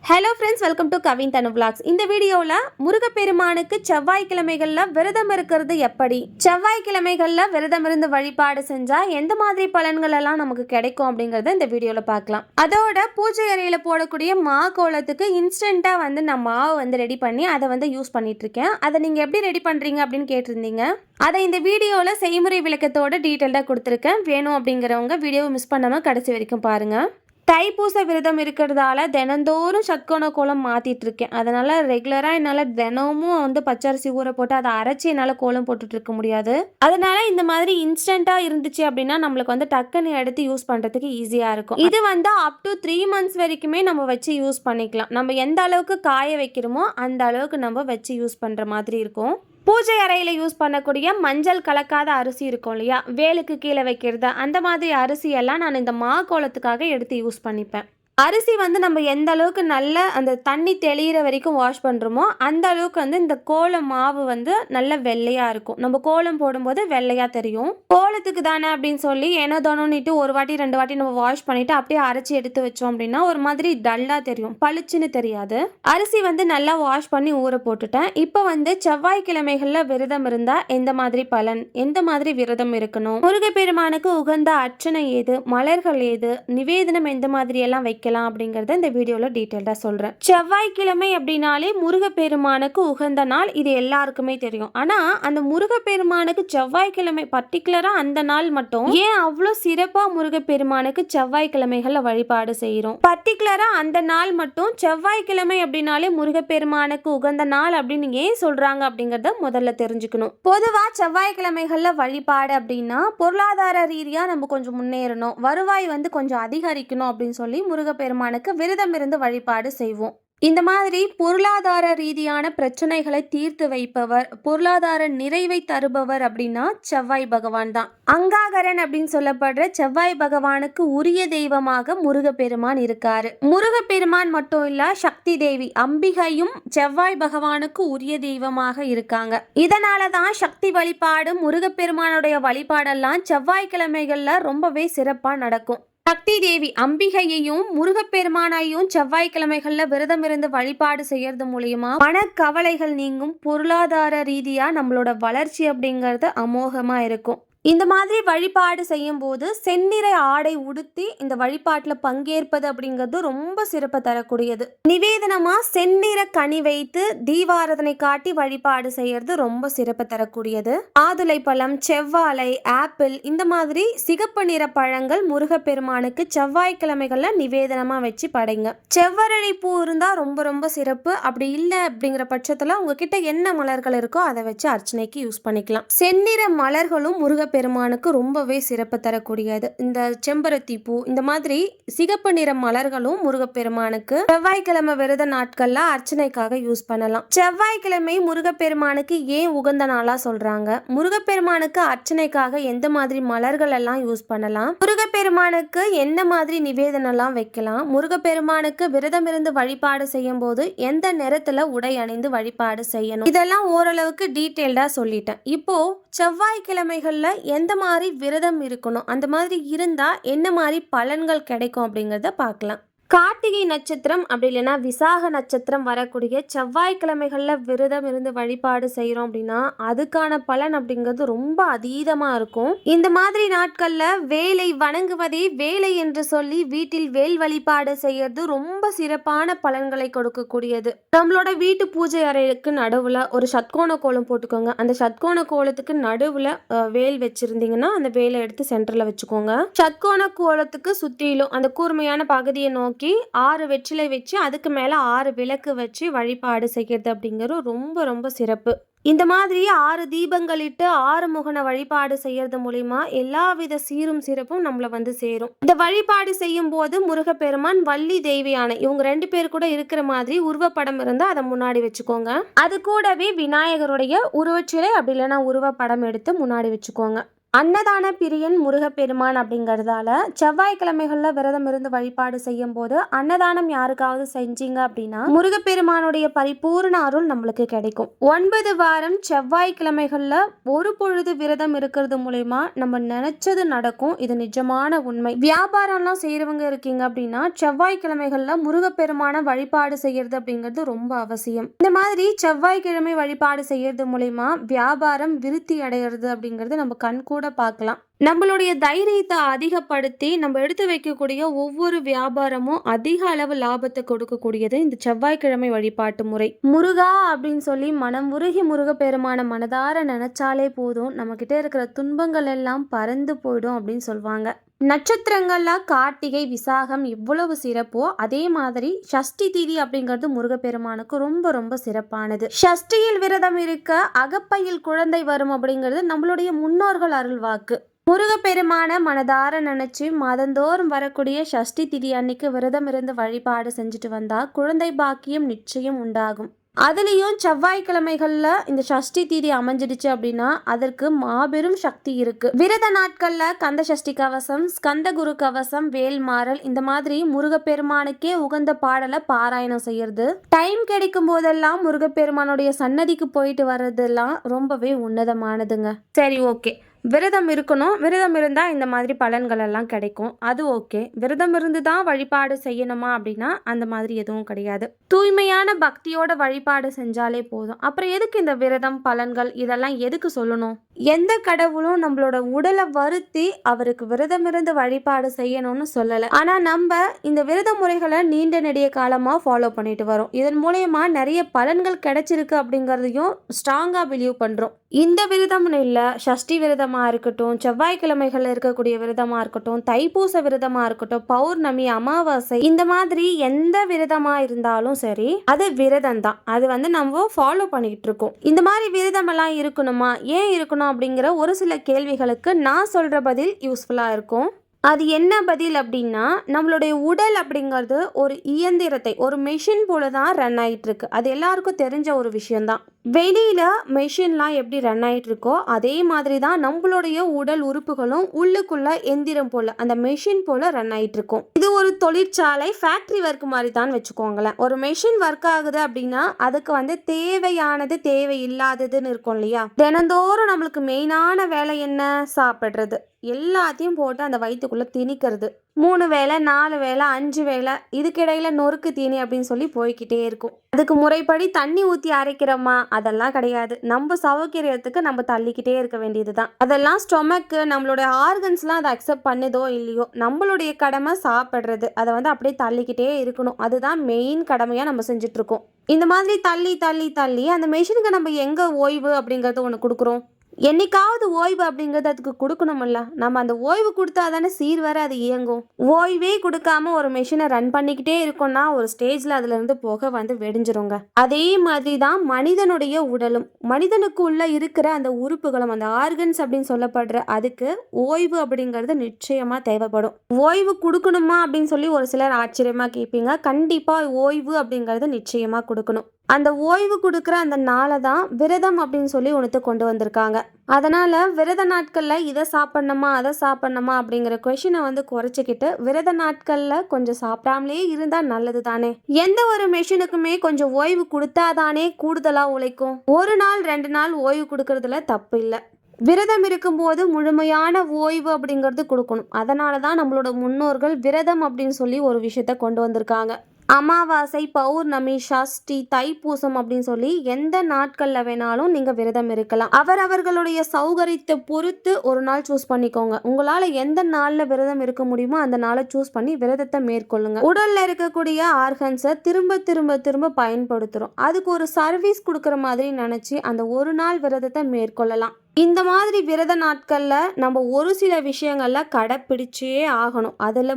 Hello friends, welcome to Kavin Thanu vlogs. இந்த வீடியோவில் முருகப்பெருமானுக்கு செவ்வாய்க்கிழமைகளில் விரதம் இருக்கிறது எப்படி, செவ்வாய்க்கிழமைகளில் விரதம் இருந்து வழிபாடு செஞ்சால் எந்த மாதிரி பலன்கள் எல்லாம் நமக்கு கிடைக்கும் அப்படிங்கிறத இந்த வீடியோவில் பார்க்கலாம். அதோட பூஜை அறையில் போடக்கூடிய மா கோலத்துக்கு இன்ஸ்டண்ட்டாக நான் மாவு ரெடி பண்ணி அதை யூஸ் பண்ணிட்டு இருக்கேன். அதை நீங்கள் எப்படி ரெடி பண்ணுறீங்க அப்படின்னு கேட்டிருந்தீங்க. அதை இந்த வீடியோவில் செய்முறை விளக்கத்தோட டீட்டெயில்டாக கொடுத்துருக்கேன். வேணும் அப்படிங்கிறவங்க வீடியோவை மிஸ் பண்ணாமல் கடைசி வரைக்கும் பாருங்கள். தைப்பூச விரதம் இருக்கிறதால தினந்தோறும் சட்கோண கோலம் மாற்றிட்டு இருக்கேன். அதனால் ரெகுலராக என்னால் தினமும் பச்சரிசி ஊற போட்டு அதை அரைச்சி என்னால் கோலம் போட்டுட்டு இருக்க முடியாது. அதனால இந்த மாதிரி இன்ஸ்டண்ட்டாக இருந்துச்சு அப்படின்னா நம்மளுக்கு டக்குன்னு எடுத்து யூஸ் பண்ணுறதுக்கு ஈஸியாக இருக்கும். இது அப் டு 3 months வரைக்குமே நம்ம வச்சு யூஸ் பண்ணிக்கலாம். நம்ம எந்த அளவுக்கு காய வைக்கிறோமோ அந்த அளவுக்கு நம்ம வச்சு யூஸ் பண்ணுற மாதிரி இருக்கும். பூஜை அறையில் யூஸ் பண்ணக்கூடிய மஞ்சள் கலக்காத அரிசி இருக்கும் இல்லையா, வேலுக்கு கீழே வைக்கிறது, அந்த மாதிரி அரிசியெல்லாம் நான் இந்த மா கோலத்துக்காக எடுத்து யூஸ் பண்ணிப்பேன். அரிசி நம்ம எந்த அளவுக்கு நல்ல அந்த தண்ணி தெளிகிற வரைக்கும் வாஷ் பண்ணுறோமோ அந்த அளவுக்கு இந்த கோலம் மாவு நல்ல வெள்ளையாக இருக்கும். நம்ம கோலம் போடும்போது வெள்ளையாக தெரியும். கோலத்துக்கு தானே அப்படின்னு சொல்லி ஏனோ தானோன்னுட்டு ஒரு வாட்டி 2 வாட்டி நம்ம வாஷ் பண்ணிவிட்டு அப்படியே அரைச்சி எடுத்து வச்சோம் அப்படின்னா ஒரு மாதிரி டல்லாக தெரியும், பளிச்சுன்னு தெரியாது. அரிசி நல்லா வாஷ் பண்ணி ஊற போட்டுட்டேன். இப்போ செவ்வாய்க்கிழமைகளில் விரதம் இருந்தால் எந்த மாதிரி பலன், எந்த மாதிரி விரதம் இருக்கணும், முருகப்பெருமானுக்கு உகந்த அர்ச்சனை ஏது, மலர்கள் ஏது, நிவேதனம் எந்த மாதிரி எல்லாம் வைக்க அப்படிங்கறத இந்த வீடியோல டீடைலா சொல்றேன். செவ்வாய்க்கிழமை அப்படினாலே முருகப்பெருமானுக்கு உகந்த நாள், இது எல்லாருக்குமே தெரியும். ஆனா அந்த முருகப்பெருமானுக்கு செவ்வாய்க்கிழமை பர்டிகுலரா அந்த நாள் மட்டும் ஏன் அவ்வளோ சிறப்பா முருகப்பெருமானுக்கு செவ்வாய்க்கிழமைகள்ல வழிபாடு செய்யறோம்? பர்டிகுலரா அந்த நாள் மட்டும் செவ்வாய்க்கிழமை அப்படின்னாலே முருகப்பெருமானுக்கு உகந்த நாள் அப்படின்னு ஏன் சொல்றாங்க அப்படிங்கறத முதல்ல தெரிஞ்சுக்கணும். பொதுவா செவ்வாய்க்கிழமைகள்ல வழிபாடு அப்படின்னா பொருளாதார ரீதியா நம்ம கொஞ்சம் முன்னேறணும், வருவாய் கொஞ்சம் அதிகரிக்கணும் அப்படின்னு சொல்லி பெருமானுக்கு விரதம் இருந்து வழிபாடு செய்வோம். இந்த மாதிரி பொருளாதார ரீதியான பிரச்சனைகளை தீர்த்து வைப்பவர், பொருளாதார நிறைவை தருபவர் அப்படின்னா செவ்வாய் பகவான் தான். அங்காகரன் அப்படின்னு சொல்லப்படுற செவ்வாய் பகவானுக்கு உரிய தெய்வமாக முருகப்பெருமான் இருக்காரு. முருகப்பெருமான் மட்டும் இல்ல, சக்தி தேவி அம்பிகையும் செவ்வாய் பகவானுக்கு உரிய தெய்வமாக இருக்காங்க. இதனாலதான் சக்தி வழிபாடு, முருகப்பெருமானுடைய வழிபாடெல்லாம் செவ்வாய்க்கிழமைகள்ல ரொம்பவே சிறப்பா நடக்கும். சக்தி தேவி அம்பிகையையும் முருகப்பெருமானையும் செவ்வாய்க்கிழமைகள்ல விரதம் இருந்து வழிபாடு செய்யறது மூலியமா பணக்கவலைகள் நீங்கும், பொருளாதார ரீதியா நம்மளோட வளர்ச்சி அப்படிங்கிறது அமோகமா இருக்கும். இந்த மாதிரி வழிபாடு செய்யும் போது செந்நிற ஆடை உடுத்தி இந்த வழிபாட்டில் பங்கேற்பது அப்படிங்கிறது ரொம்ப சிறப்பு தரக்கூடியது. நிவேதனமா செந்நிற கனி வைத்து தீபாராதனை காட்டி வழிபாடு செய்யறது ரொம்ப சிறப்பு தரக்கூடியது. ஆதுளை பழம், செவ்வாழை, ஆப்பிள், இந்த மாதிரி சிகப்பு நிற பழங்கள் முருகப்பெருமானுக்கு செவ்வாய்க்கிழமைகள்ல நிவேதனமா வச்சு படைங்க. செவ்வரளி பூ இருந்தா ரொம்ப ரொம்ப சிறப்பு. அப்படி இல்லை அப்படிங்கிற பட்சத்துல உங்ககிட்ட என்ன மலர்கள் இருக்கோ அதை வச்சு அர்ச்சனைக்கு யூஸ் பண்ணிக்கலாம். செந்நிற மலர்களும் பெருமானுக்கு ரொம்பவே சிறப்பு தரக்கூடியது. இந்த செம்பருத்தி பூ, இந்த மாதிரி சிகப்பு நிற மலர்களும் முருகப்பெருமானுக்கு செவ்வாய்க்கிழமை விரத நாட்கள்ல அர்ச்சனைக்காக யூஸ் பண்ணலாம். செவ்வாய்க்கிழமை முருகப்பெருமானுக்கு ஏன் உகந்த நாளா சொல்றாங்க, முருகப்பெருமானுக்கு அர்ச்சனைக்காக எந்த மாதிரி மலர்கள் எல்லாம் யூஸ் பண்ணலாம், முருகப்பெருமானுக்கு என்ன மாதிரி நிவேதனம் எல்லாம் வைக்கலாம், முருகப்பெருமானுக்கு விரதம் இருந்து வழிபாடு செய்யும் போது எந்த நேரத்துல உடை அணிந்து வழிபாடு செய்யணும், இதெல்லாம் ஓரளவுக்கு டீட்டெயில்டா சொல்லிட்டேன். இப்போ செவ்வாய்க்கிழமைகள்ல எந்த மாதிரி விரதம் இருக்கணும், அந்த மாதிரி இருந்தா என்ன மாதிரி பலன்கள் கிடைக்கும் அப்படிங்கிறத பார்க்கலாம். கார்த்திகை நட்சத்திரம் அப்படி இல்லைன்னா விசாக நட்சத்திரம் வரக்கூடிய செவ்வாய்க்கிழமைகளில் விரதம் இருந்து வழிபாடு செய்கிறோம் அப்படின்னா அதுக்கான பலன் அப்படிங்கிறது ரொம்ப அதீதமாக இருக்கும். இந்த மாதிரி நாட்களில் வேலை வணங்குவதே வேலை என்று சொல்லி வீட்டில் வேல் வழிபாடு செய்யறது ரொம்ப சிறப்பான பலன்களை கொடுக்கக்கூடியது. நம்மளோட வீட்டு பூஜை அறைக்கு நடுவில் ஒரு சட்கோண கோலம் போட்டுக்கோங்க. அந்த சட்கோண கோலத்துக்கு நடுவில் வேல் வச்சிருந்தீங்கன்னா அந்த வேலை எடுத்து சென்டரில் வச்சுக்கோங்க. சட்கோண கோலத்துக்கு சுற்றிலும் அந்த கூர்மையான பகுதியை நோக்கி 6 வெற்றிலை வச்சு அதுக்கு மேல 6 விளக்கு வச்சு வழிபாடு செய்கிறது அப்படிங்கிறது ரொம்ப ரொம்ப சிறப்பு. இந்த மாதிரி 6 தீபங்கள் இட்டு 6 முகன வழிபாடு செய்யறது மூலியமா எல்லாவித சீரும் சிறப்பும் நம்மள சேரும். இந்த வழிபாடு செய்யும் போது முருகப்பெருமான், வள்ளி தெய்வியான இவங்க 2 பேர் கூட இருக்கிற மாதிரி உருவப்படம் இருந்தா அதை முன்னாடி வச்சுக்கோங்க. அது கூடவே விநாயகருடைய உருவச்சிலை அப்படி இல்லைன்னா உருவப்படம் எடுத்து முன்னாடி வச்சுக்கோங்க. அன்னதான பிரியன் முருகப்பெருமான் அப்படிங்கிறதால செவ்வாய்க்கிழமைகள்ல விரதம் இருந்து வழிபாடு செய்யும் போது அன்னதானம் யாருக்காவது செஞ்சீங்க அப்படின்னா முருகப்பெருமானுடைய பரிபூர்ண அருள் நம்மளுக்கு கிடைக்கும். 9 வாரம் செவ்வாய்க்கிழமைகள்ல ஒரு பொழுது விரதம் இருக்கிறது மூலயமா நம்ம நினைச்சது நடக்கும். இது நிஜமான உண்மை. வியாபாரம்லாம் செய்யறவங்க இருக்கீங்க அப்படின்னா செவ்வாய்க்கிழமைகள்ல முருகப்பெருமான வழிபாடு செய்யறது அப்படிங்கிறது ரொம்ப அவசியம். இந்த மாதிரி செவ்வாய்க்கிழமை வழிபாடு செய்யறது மூலயமா வியாபாரம் விருத்தி அடைகிறது அப்படிங்கிறது நம்ம கண் கூட பார்க்கலாம். நம்மளுடைய தைரியத்தை அதிகப்படுத்தி நம்ம எடுத்து வைக்கக்கூடிய ஒவ்வொரு வியாபாரமும் அதிக அளவு லாபத்தை கொடுக்கக்கூடியது இந்த செவ்வாய்க்கிழமை வழிபாட்டு முறை. முருகா அப்படின்னு சொல்லி மனம் உருகி முருகப்பெருமான மனதார நினைச்சாலே போதும், நம்ம கிட்ட இருக்கிற துன்பங்கள் எல்லாம் பறந்து போயிடும் அப்படின்னு சொல்லுவாங்க. நட்சத்திரங்கள்ல கார்த்திகை விசாகம் எவ்வளவு சிறப்போ அதே மாதிரி சஷ்டி தீதி அப்படிங்கிறது முருகப்பெருமானுக்கு ரொம்ப ரொம்ப சிறப்பானது. சஷ்டியில் விரதம் இருக்க அகப்பையில் குழந்தை வரும் அப்படிங்கிறது நம்மளுடைய முன்னோர்கள் அருள்வாக்கு. முருகப்பெருமான மனதார நினைச்சு மாதந்தோறும் வரக்கூடிய சஷ்டி திதி அன்னைக்கு விரதம் இருந்து வழிபாடு செஞ்சுட்டு வந்தா குழந்தை பாக்கியம் நிச்சயம் உண்டாகும். அதுலேயும் செவ்வாய்க்கிழமைகள்ல இந்த சஷ்டி தீதி அமைஞ்சிடுச்சு அப்படின்னா அதற்கு மாபெரும் சக்தி இருக்கு. விரத நாட்கள்ல கந்த சஷ்டி கவசம், ஸ்கந்த குரு கவசம், வேல்மாறல் இந்த மாதிரி முருகப்பெருமானுக்கே உகந்த பாடலை பாராயணம் செய்யறது, டைம் கிடைக்கும் போதெல்லாம் முருகப்பெருமானுடைய சன்னதிக்கு போயிட்டு வர்றதெல்லாம் ரொம்பவே உன்னதமானதுங்க. சரி, ஓகே, விரதம் இருக்கணும், விரதம் இருந்தால் இந்த மாதிரி பலன்கள் எல்லாம் கிடைக்கும், அது ஓகே. விரதம் இருந்து தான் வழிபாடு செய்யணுமா அப்படின்னா அந்த மாதிரி எதுவும் கிடையாது. தூய்மையான பக்தியோட வழிபாடு செஞ்சாலே போதும். அப்புறம் எதுக்கு இந்த விரதம் பலன்கள் இதெல்லாம் எதுக்கு சொல்லணும்? எந்த கடவுளும் நம்மளோட உடலை வருத்தி அவருக்கு விரதம் இருந்து வழிபாடு செய்யணும்னு சொல்லலை. ஆனால் நம்ம இந்த விரத முறைகளை நீண்ட நெடிய காலமாக ஃபாலோ பண்ணிட்டு வரோம். இதன் மூலயமா நிறைய பலன்கள் கிடைச்சிருக்கு அப்படிங்கிறதையும் ஸ்ட்ராங்காக பிலீவ் பண்ணுறோம். இந்த விரதம்னு இல்லை, சஷ்டி விரதமாக இருக்கட்டும், செவ்வாய்க்கிழமைகள் இருக்கக்கூடிய விரதமாக இருக்கட்டும், தைப்பூச விரதமாக இருக்கட்டும், பௌர்ணமி, அமாவாசை, இந்த மாதிரி எந்த விரதமாக இருந்தாலும் சரி அது விரதம் தான். அது நம்ம ஃபாலோ பண்ணிக்கிட்டு இருக்கோம். இந்த மாதிரி விரதம் எல்லாம் இருக்கணுமா, ஏன் இருக்கணும் அப்படிங்கிற ஒரு சில கேள்விகளுக்கு நான் சொல்கிற பதில் யூஸ்ஃபுல்லாக இருக்கும். அது என்ன பதில் அப்படின்னா, நம்மளுடைய உடல் அப்படிங்கிறது ஒரு இயந்திரத்தை, ஒரு மெஷின் போல தான் ரன் ஆகிட்டு இருக்கு. அது எல்லாருக்கும் தெரிஞ்ச ஒரு விஷயம்தான். வெளியில மெஷின்லாம் எப்படி ரன் ஆகிட்டு இருக்கோ அதே மாதிரி தான் நம்மளுடைய உடல் உறுப்புகளும் உள்ளுக்குள்ள எந்திரம் போல, அந்த மெஷின் போல ரன் ஆகிட்டு இருக்கும். இது ஒரு தொழிற்சாலை, ஃபேக்டரி ஒர்க் மாதிரி தான் வச்சுக்கோங்களேன். ஒரு மெஷின் ஒர்க் ஆகுது அப்படின்னா அதுக்கு தேவையானது தேவையில்லாததுன்னு இருக்கும் இல்லையா? தினந்தோறும் நம்மளுக்கு மெயினான வேலை என்ன? சாப்பிட்றது. எல்லாத்தையும் போட்டு அந்த வயிற்றுக்குள்ளே திணிக்கிறது. 3 வேளை, 4 வேளை, 5 வேளை, இதுக்கிடையில நொறுக்கு தீனி அப்படின்னு சொல்லி போய்கிட்டே இருக்கும். அதுக்கு முறைப்படி தண்ணி ஊற்றி அரைக்கிறோமா? அதெல்லாம் கிடையாது. நம்ம சௌகரியத்துக்கு நம்ம தள்ளிக்கிட்டே இருக்க வேண்டியது தான். அதெல்லாம் ஸ்டொமக்கு, நம்மளுடைய ஆர்கன்ஸ்லாம் அதை அக்செப்ட் பண்ணுதோ இல்லையோ, நம்மளுடைய கடமை சாப்பிட்றது. அதை அப்படியே தள்ளிக்கிட்டே இருக்கணும். அதுதான் மெயின் கடமையாக நம்ம செஞ்சிட்ருக்கோம். இந்த மாதிரி தள்ளி தள்ளி தள்ளி அந்த மெஷினுக்கு நம்ம எங்கே ஓய்வு அப்படிங்கிறது ஒன்று கொடுக்குறோம். என்னைக்காவது ஓய்வு அப்படிங்கிறது அதுக்கு கொடுக்கணும்ல. நம்ம அந்த ஓய்வு கொடுத்தா தானே சீர்வர அது இயங்கும். ஓய்வே கொடுக்காம ஒரு மெஷினை ரன் பண்ணிக்கிட்டே இருக்கோம்னா ஒரு ஸ்டேஜில் அதுலேருந்து போக வெடிஞ்சிருங்க. அதே மாதிரி தான் மனிதனுடைய உடலும், மனிதனுக்கு உள்ள இருக்கிற அந்த உறுப்புகளும், அந்த ஆர்கன்ஸ் அப்படின்னு சொல்லப்படுற அதுக்கு ஓய்வு அப்படிங்கிறது நிச்சயமாக தேவைப்படும். ஓய்வு கொடுக்கணுமா அப்படின்னு சொல்லி ஒரு சிலர் ஆச்சரியமாக கேட்பீங்க. கண்டிப்பாக ஓய்வு அப்படிங்கிறது நிச்சயமாக கொடுக்கணும். அந்த ஓய்வு கொடுக்குற அந்த நாளை தான் விரதம் அப்படின்னு சொல்லி ஒன்று கொண்டு வந்திருக்காங்க. அதனால் விரத நாட்களில் இதை சாப்பிட்ணுமா அதை சாப்பிட்ணுமா அப்படிங்கிற கொஷினை குறைச்சிக்கிட்டு விரத நாட்களில் கொஞ்சம் சாப்பிடாமலே இருந்தால் நல்லது தானே. எந்த ஒரு மெஷினுக்குமே கொஞ்சம் ஓய்வு கொடுத்தாதானே கூடுதலாக உழைக்கும். 1 நாள் 2 நாள் ஓய்வு கொடுக்கறதுல தப்பு இல்லை. விரதம் இருக்கும்போது முழுமையான ஓய்வு அப்படிங்கிறது கொடுக்கணும். அதனால தான் நம்மளோட முன்னோர்கள் விரதம் அப்படின்னு சொல்லி ஒரு விஷயத்த கொண்டு வந்திருக்காங்க. அமாவாசை, பௌர்ணமி, சஷ்டி, தைப்பூசம் அப்படின்னு சொல்லி எந்த நாட்களில் வேணாலும் நீங்கள் விரதம் இருக்கலாம். அவர்களுடைய சௌகரியத்தை பொறுத்து ஒரு நாள் சூஸ் பண்ணிக்கோங்க. உங்களால் எந்த நாளில் விரதம் இருக்க முடியுமோ அந்த நாளை சூஸ் பண்ணி விரதத்தை மேற்கொள்ளுங்க. உடலில் இருக்கக்கூடிய ஆர்கன்ஸை திரும்ப திரும்ப திரும்ப பயன்படுத்துகிறோம். அதுக்கு ஒரு சர்வீஸ் கொடுக்குற மாதிரி நினச்சி அந்த ஒரு நாள் விரதத்தை மேற்கொள்ளலாம். இந்த மாதிரி விரத நாட்களில் நம்ம ஒரு சில விஷயங்களில் கடைப்பிடிச்சே ஆகணும். அதில்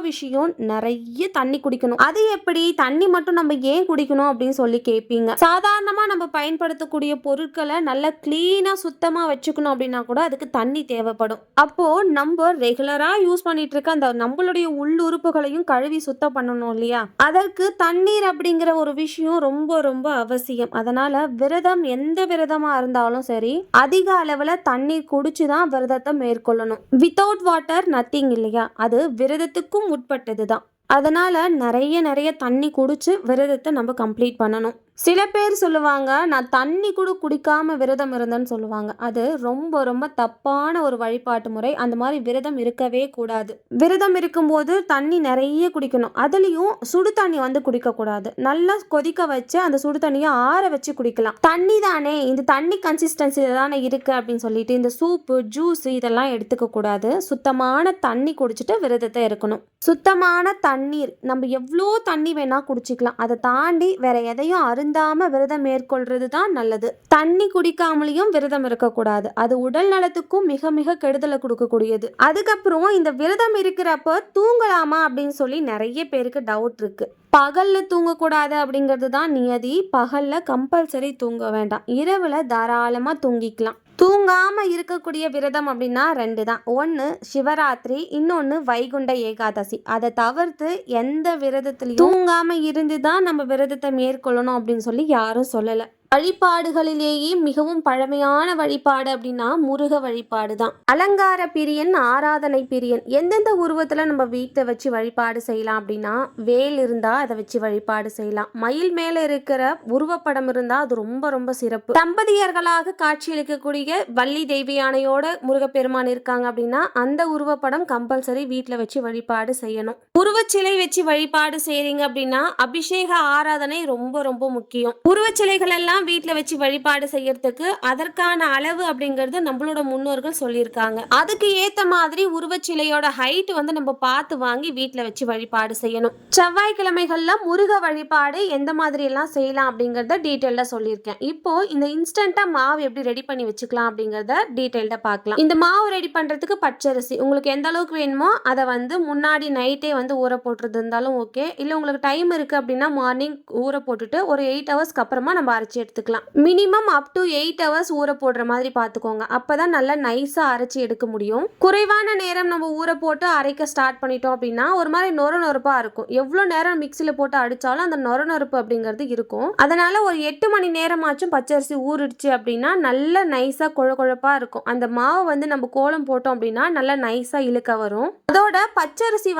விஷயம் நிறைய தண்ணி குடிக்கணும். அது எப்படி? தண்ணி மட்டும் நம்ம ஏன் குடிக்கணும் அப்படின்னு சொல்லி கேட்பீங்க. சாதாரணமாக நம்ம பயன்படுத்தக்கூடிய பொருட்களை நல்லா க்ளீனாக சுத்தமாக வச்சுக்கணும் அப்படின்னா கூட அதுக்கு தண்ணி தேவைப்படும். அப்போது நம்ம ரெகுலராக யூஸ் பண்ணிட்டு இருக்க அந்த நம்மளுடைய உள்ளுறுப்புகளையும் கழுவி சுத்தம் பண்ணணும் இல்லையா? அதற்கு தண்ணீர் அப்படிங்கிற ஒரு விஷயம் ரொம்ப ரொம்ப அவசியம். அதனால் விரதம் எந்த விரதமாக இருந்தாலும் சரி அதிக அளவில் தண்ணீர் குடிச்சு தான் விரதத்தை மேற்கொள்ளணும். வித்தவுட் வாட்டர் நத்திங் இல்லையா, அது விரதத்துக்கும் உட்பட்டது தான். அதனால் நிறைய தண்ணி குடிச்சு விரதத்தை நம்ம கம்ப்ளீட் பண்ணணும். சில பேர் சொல்லுவாங்க, நான் தண்ணி கூட குடிக்காமல் விரதம் இருந்தேன்னு சொல்லுவாங்க. அது ரொம்ப தப்பான ஒரு வழிபாட்டு முறை. அந்த மாதிரி விரதம் இருக்கவே கூடாது. விரதம் இருக்கும்போது தண்ணி நிறைய குடிக்கணும். அதுலேயும் சுடு தண்ணி குடிக்கக்கூடாது. நல்லா கொதிக்க வச்சு அந்த சுடு தண்ணியை ஆற வச்சு குடிக்கலாம். தண்ணி தானே, இந்த தண்ணி கன்சிஸ்டன்சியில் தானே இருக்குது அப்படின்னு சொல்லிட்டு இந்த சூப்பு ஜூஸ் இதெல்லாம் எடுத்துக்க கூடாது. சுத்தமான தண்ணி குடிச்சிட்டு விரதத்தை இருக்கணும். சுத்தமான தண்ணீர், நம்ம எவ்வளோ தண்ணி வேணால் குடிச்சிக்கலாம். அதை தாண்டி வேற எதையும் அருந்தாம விரதம் மேற்கொள்றது தான் நல்லது. தண்ணி குடிக்காமலையும் விரதம் இருக்கக்கூடாது. அது உடல் நலத்துக்கும் மிக கெடுதலை கொடுக்கக்கூடியது. அதுக்கப்புறம் இந்த விரதம் இருக்கிறப்ப தூங்கலாமா அப்படின்னு சொல்லி நிறைய பேருக்கு டவுட் இருக்கு. பகல்ல தூங்கக்கூடாது அப்படிங்கிறது தான் நியதி. பகல்ல கம்பல்சரி தூங்க வேண்டாம். இரவுல தாராளமா தூங்கிக்கலாம். தூங்காம இருக்கக்கூடிய விரதம் அப்படின்னா 2 தான். ஒன்று சிவராத்திரி, இன்னொன்று வைகுண்ட ஏகாதசி. அதை தவிர்த்து எந்த விரதத்துலையும் தூங்காம இருந்து தான் நம்ம விரதத்தை மேற்கொள்ளணும் அப்படின்னு சொல்லி யாரும் சொல்லலை. வழிபாடுகளிலேயே மிகவும் பழமையான வழிபாடு அப்படின்னா முருக வழிபாடு தான். அலங்கார பிரியன், ஆராதனை பிரியன். எந்தெந்த உருவத்துல நம்ம வீட்டை வச்சு வழிபாடு செய்யலாம் அப்படின்னா, வேல் இருந்தா அதை வச்சு வழிபாடு செய்யலாம். மயில் மேல இருக்கிற உருவப்படம் இருந்தா அது ரொம்ப சிறப்பு. தம்பதியர்களாக காட்சியளிக்கக்கூடிய வள்ளி தெய்வ யானையோட முருகப்பெருமான் இருக்காங்க அப்படின்னா அந்த உருவப்படம் கம்பல்சரி வீட்டில் வச்சு வழிபாடு செய்யணும். உருவச்சிலை வச்சு வழிபாடு செய்றீங்க அப்படின்னா அபிஷேக ஆராதனை ரொம்ப முக்கியம். உருவச்சிலைகள் எல்லாம் வீட்டில் வச்சு வழிபாடு செய்யறதுக்கு அதற்கான அளவு அப்படிங்கிறது நம்மளோட முன்னோர்கள் சொல்லியிருக்காங்க. அதுக்கு ஏற்ற மாதிரி உருவச்சிலையோட ஹைட் நம்ம பார்த்து வாங்கி வீட்டில் வச்சு வழிபாடு செய்யணும். செவ்வாய்க்கிழமைகள்ல முருக வழிபாடு எந்த மாதிரி எல்லாம் செய்யலாம் அப்படிங்கிறத டீட்டெயிலாக சொல்லியிருக்கேன். இப்போ இந்த இன்ஸ்டன்டா மாவு எப்படி ரெடி பண்ணி வச்சுக்கலாம் அப்படிங்கிறத டீட்டெயில்டாக பார்க்கலாம். இந்த மாவு ரெடி பண்ணுறதுக்கு பச்சரிசி உங்களுக்கு எந்த அளவுக்கு வேணுமோ அதை முன்னாடி நைட்டே ஊற போட்டுறது இருந்தாலும் ஓகே. இல்லை உங்களுக்கு டைம் இருக்குது அப்படின்னா மார்னிங் ஊற போட்டுட்டு ஒரு 8 ஹவர்ஸ்க்கு அப்புறமா நம்ம அரைச்சி எடுத்துக்கலாம். மினிமம் அப் டு 8 ஹவர்ஸ் ஊற போடுற மாதிரி பார்த்துக்கோங்க. அப்போதான் நல்லா நைஸாக அரைச்சி எடுக்க முடியும். குறைவான நேரம் நம்ம ஊற போட்டு அரைக்க ஸ்டார்ட் பண்ணிட்டோம் அப்படின்னா ஒரு மாதிரி நொறுப்பாக இருக்கும். எவ்வளோ நேரம் மிக்சியில் போட்டு அடித்தாலும் அந்த நொறுப்பு அப்படிங்கிறது இருக்கும். அதனால ஒரு 8 மணி நேரமாச்சும் பச்சரிசி ஊறிடுச்சு அப்படின்னா நல்ல நைஸாக குழப்பாக இருக்கும். அந்த மாவு நம்ம கோலம் போட்டோம் அப்படின்னா நல்லா நைஸாக இழுக்க வரும். அதோட பச்சரிசி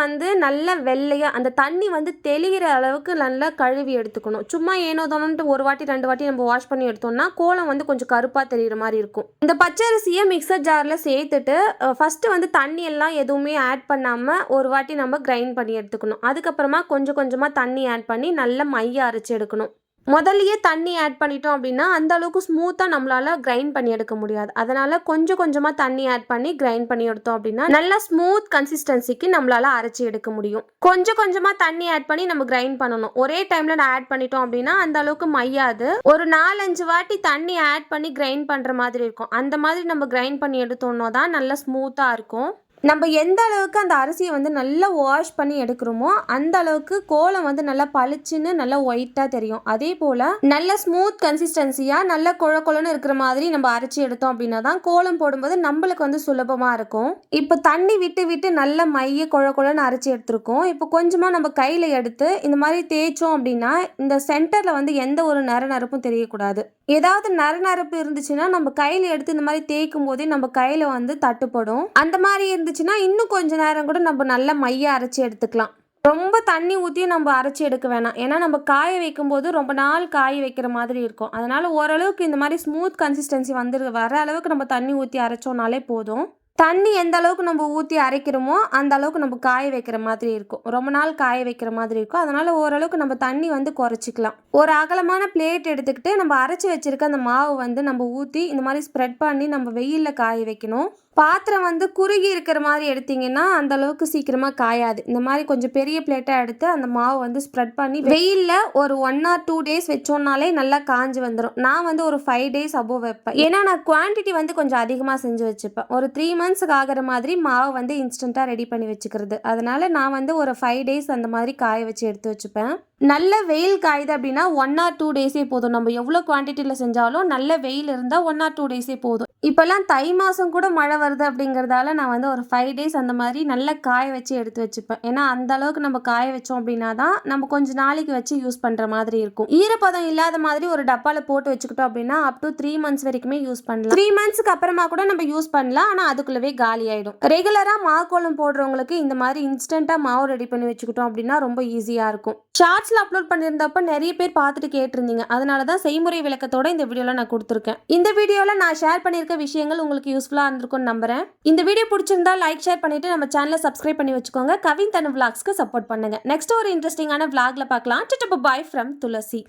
நல்ல வெள்ளையா அந்த தண்ணி தெளிகிற அளவுக்கு நல்லா கழுவி எடுத்துக்கணும். சும்மா ஏனோ தானோன்ட்டு ஒரு வாட்டி 2 வாட்டி நம்ம வாஷ் பண்ணி எடுத்தோம்னா கோலம் கொஞ்சம் கருப்பா தெரியுற மாதிரி இருக்கும். இந்த பச்சரிசியை மிக்சர் ஜார்ல சேர்த்துட்டு ஃபர்ஸ்ட் தண்ணி எல்லாம் எதுவுமே ஆட் பண்ணாம ஒரு வாட்டி நம்ம கிரைண்ட் பண்ணி எடுத்துக்கணும். அதுக்கப்புறமா கொஞ்சமா தண்ணி ஆட் பண்ணி நல்லா மைய அரைச்சு எடுக்கணும். முதல்லையே தண்ணி ஆட் பண்ணிட்டோம் அப்படின்னா அந்த அளவுக்கு ஸ்மூத்தாக நம்மளால கிரைண்ட் பண்ணி எடுக்க முடியாது. அதனால கொஞ்சமாக தண்ணி ஆட் பண்ணி கிரைண்ட் பண்ணி எடுத்தோம் அப்படின்னா நல்லா ஸ்மூத் கன்சிஸ்டன்சிக்கு நம்மளால அரைச்சி எடுக்க முடியும். கொஞ்சமாக தண்ணி ஆட் பண்ணி நம்ம கிரைண்ட் பண்ணணும். ஒரே டைம்ல ஆட் பண்ணிட்டோம் அப்படின்னா அந்த அளவுக்கு மையாது. ஒரு 4-5 வாட்டி தண்ணி ஆட் பண்ணி கிரைண்ட் பண்ற மாதிரி இருக்கும். அந்த மாதிரி நம்ம கிரைண்ட் பண்ணி எடுத்தோம்னா தான் நல்லா ஸ்மூத்தா இருக்கும். நம்ம எந்த அளவுக்கு அந்த அரிசியை நல்லா வாஷ் பண்ணி எடுக்கிறோமோ அந்த அளவுக்கு கோலம் நல்லா பளிச்சுன்னு நல்லா ஒயிட்டாக தெரியும். அதே போல் நல்ல ஸ்மூத் கன்சிஸ்டன்சியாக நல்ல குழன்னு இருக்கிற மாதிரி நம்ம அரைச்சி எடுத்தோம் அப்படின்னா தான் கோலம் போடும்போது நம்மளுக்கு சுலபமாக இருக்கும். இப்போ தண்ணி விட்டு நல்ல மைய குழன்னு அரைச்சி எடுத்துருக்கோம். இப்போ கொஞ்சமாக நம்ம கையில் எடுத்து இந்த மாதிரி தேய்ச்சோம் அப்படின்னா இந்த சென்டரில் எந்த ஒரு நரப்பும் தெரியக்கூடாது. ஏதாவது நரப்பு இருந்துச்சுன்னா நம்ம கையில் எடுத்து இந்த மாதிரி தேய்க்கும் போதே நம்ம கையில் தட்டுப்படும். அந்த மாதிரி இருந்துச்சுன்னா இன்னும் கொஞ்ச நேரம் கூட நம்ம நல்ல மைய அரைச்சி எடுத்துக்கலாம். ரொம்ப தண்ணி ஊற்றியும் நம்ம அரைச்சி எடுக்க வேணாம். ஏன்னா நம்ம காய வைக்கும் போது ரொம்ப நாள் காய வைக்கிற மாதிரி இருக்கும். அதனால ஓரளவுக்கு இந்த மாதிரி ஸ்மூத் கன்சிஸ்டன்சி வர அளவுக்கு நம்ம தண்ணி ஊற்றி அரைச்சோம்னாலே போதும். தண்ணி எந்த அளவுக்கு நம்ம ஊற்றி அரைக்கிறோமோ அந்த அளவுக்கு நம்ம காய வைக்கிற மாதிரி இருக்கும். ரொம்ப நாள் காய வைக்கிற மாதிரி இருக்கும். அதனால ஓரளவுக்கு நம்ம தண்ணி குறைச்சிக்கலாம். ஒரு அகலமான பிளேட் எடுத்துக்கிட்டு நம்ம அரைச்சி வச்சிருக்க அந்த மாவு நம்ம ஊற்றி இந்த மாதிரி ஸ்ப்ரெட் பண்ணி நம்ம வெயிலில் காய வைக்கணும். பாத்திரம் குறுகி இருக்கிற மாதிரி எடுத்தீங்கன்னா அந்த அளவுக்கு சீக்கிரமா காயாது. இந்த மாதிரி கொஞ்சம் பெரிய பிளேட்டா எடுத்து அந்த மாவு ஸ்ப்ரெட் பண்ணி வெயில்ல ஒரு 1 or 2 days வச்சோம்னாலே நல்லா காஞ்சி வந்துடும். நான் ஒரு 5 days அபோவ் வைப்பேன். ஏன்னா நான் குவான்டிட்டி கொஞ்சம் அதிகமாக செஞ்சு வச்சுப்பேன். ஒரு 3 monthsக்கு ஆகிற மாதிரி மாவு இன்ஸ்டன்டா ரெடி பண்ணி வச்சுக்கிறது. அதனால நான் ஒரு 5 days அந்த மாதிரி காய வச்சு எடுத்து வச்சுப்பேன். நல்ல வெயில் காயுது அப்படின்னா 1 ஆர் 2 டேஸே போதும். நம்ம எவ்வளோ குவான்டிட்டியில் செஞ்சாலும் நல்ல வெயில் இருந்தால் 1 ஆர் 2 டேஸே போதும். இப்போல்லாம் தை மாதம் கூட மழை வருது அப்படிங்கிறதால நான் வந்து ஒரு 5 டேஸ் அந்த மாதிரி நல்லா காய வச்சு எடுத்து வச்சுப்பேன். ஏன்னா அந்த அளவுக்கு நம்ம காய வச்சோம் அப்படின்னா தான் நம்ம கொஞ்சம் நாளைக்கு வச்சு யூஸ் பண்ணுற மாதிரி இருக்கும். ஈரப்பதம் இல்லாத மாதிரி ஒரு டப்பாவில் போட்டு வச்சுக்கிட்டோம் அப்படின்னா அப் டு 3 மந்த்ஸ் வரைக்குமே யூஸ் பண்ணலாம். 3 மந்த்ஸ்க்கு அப்புறமா கூட நம்ம யூஸ் பண்ணலாம். ஆனால் அதுக்குள்ளவே காலி ஆகிடும். ரெகுலராக மாவுக்கோளம் போடுறவங்களுக்கு இந்த மாதிரி இன்ஸ்டண்ட்டாக மாவு ரெடி பண்ணி வச்சுக்கிட்டோம் அப்படின்னா ரொம்ப ஈஸியாக இருக்கும். ஷார்ட்ஸ்ல அப்லோட் பண்ணியிருந்தப்ப நிறைய பேர் பார்த்துட்டு கேட்டிருந்தீங்க. அதனால தான் செய்முறை விளக்கத்தோட இந்த வீடியோவில் நான் கொடுத்துருக்கேன். இந்த வீடியோவில் நான் ஷேர் பண்ணியிருக்க விஷயங்கள் உங்களுக்கு யூஸ்ஃபுல்லாக இருந்திருக்கும்னு நம்புறேன். இந்த வீடியோ பிடிச்சிருந்தா லைக் ஷேர் பண்ணிட்டு நம்ம சேனலை சப்ஸ்கிரைப் பண்ணி வச்சுக்கோங்க. கவின் தனு விளாக்ஸ்க்கு சப்போர்ட் பண்ணுங்க. நெக்ஸ்ட் ஒரு இன்ட்ரெஸ்டிங்கான விளாக்ல பார்க்கலாம். Bye from Thulasi.